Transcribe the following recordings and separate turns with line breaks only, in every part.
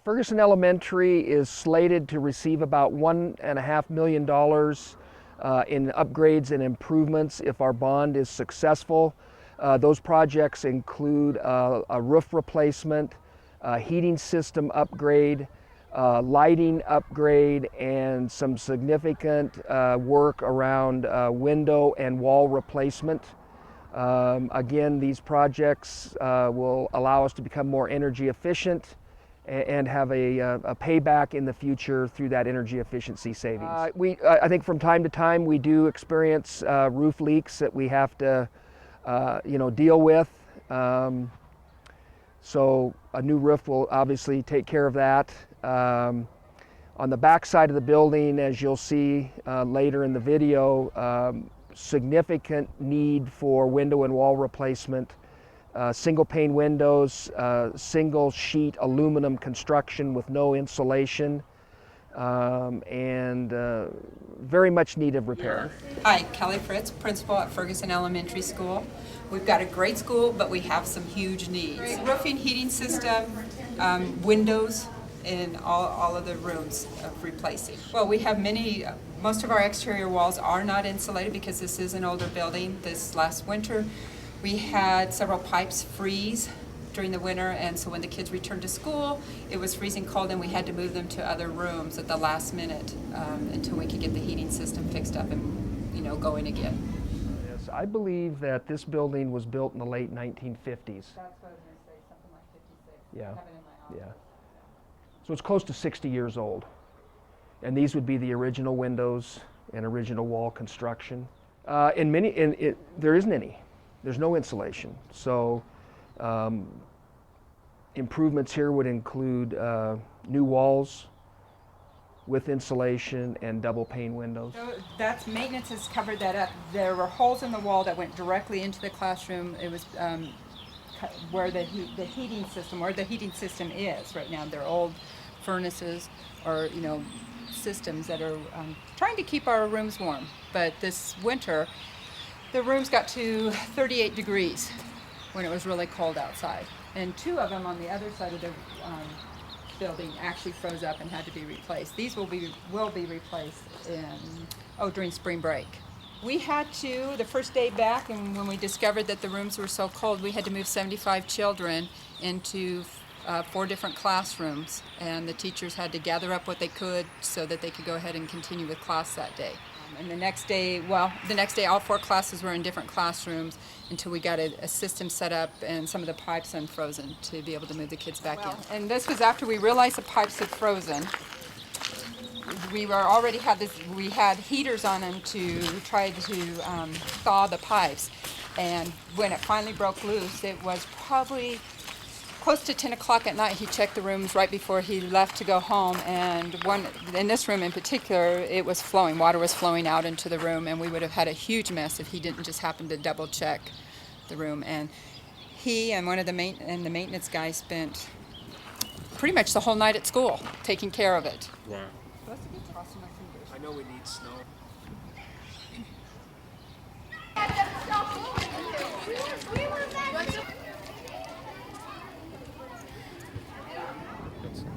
Ferguson Elementary is slated to receive about $1.5 million in upgrades and improvements if our bond is successful. Those projects include a roof replacement, a heating system upgrade, lighting upgrade, and some significant work around window and wall replacement. Again, these projects will allow us to become more energy efficient and have a payback in the future through that energy efficiency savings. I think from time to time we do experience roof leaks that we have to deal with. So a new roof will obviously take care of that. On the back side of the building, as you'll see later in the video, significant need for window and wall replacement. Single pane windows, single sheet aluminum construction with no insulation, and very much needed repair.
Hi, Kelly Fritz, principal at Ferguson Elementary School. We've got a great school, but we have some huge needs. Roofing, heating system, windows in all of the rooms of replacing. Well, we have most of our exterior walls are not insulated because this is an older building. This last winter, we had several pipes freeze during the winter, and so when the kids returned to school, it was freezing cold and we had to move them to other rooms at the last minute until we could get the heating system fixed up and going again.
Yes, I believe that this building was built in the late 1950s.
That's what I was going to say, something like 56.
Yeah.
I have it in my office.
So it's close to 60 years old. And these would be the original windows and original wall construction. There isn't any. There's no insulation. So improvements here would include new walls with insulation and double pane windows.
So that's maintenance has covered that up. There were holes in the wall that went directly into the classroom. It was where the heating system is right now. They're old furnaces or systems that are trying to keep our rooms warm. But this winter, the rooms got to 38 degrees when it was really cold outside. And two of them on the other side of the building actually froze up and had to be replaced. These will be replaced during spring break. We had to, the first day back, and when we discovered that the rooms were so cold, we had to move 75 children into 4 different classrooms, and the teachers had to gather up what they could so that they could go ahead and continue with class that day. And the next day all 4 classes were in different classrooms until we got a system set up and some of the pipes unfrozen to be able to move the kids back in. And this was after we realized the pipes had frozen. We had heaters on them to try to thaw the pipes. And when it finally broke loose, it was probably close to 10 o'clock at night. He checked the rooms right before he left to go home, and in this room in particular, it was flowing. Water was flowing out into the room, and we would have had a huge mess if he didn't just happen to double check the room. And he and the maintenance guy spent pretty much the whole night at school taking care of it.
Wow.
I know we need snow.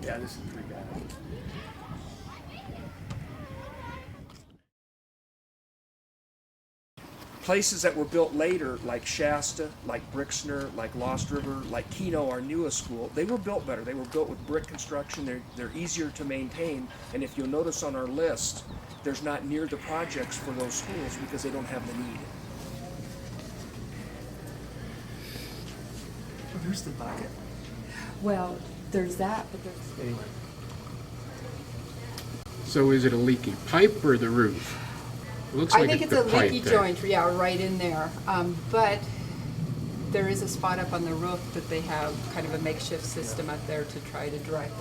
Yeah, this is pretty bad. Places that were built later, like Shasta, like Brixner, like Lost River, like Keno, our newest school, they were built better. They were built with brick construction. They're easier to maintain. And if you'll notice on our list, there's not near the projects for those schools because they don't have the need.
Oh, there's the bucket.
Well, there's that, but there's...
Anyway.
So is it a leaky pipe or the roof? It looks
I
like
think it's
the
a
pipe
leaky
there.
joint, right in there. But there is a spot up on the roof that they have kind of a makeshift system up there to try to drive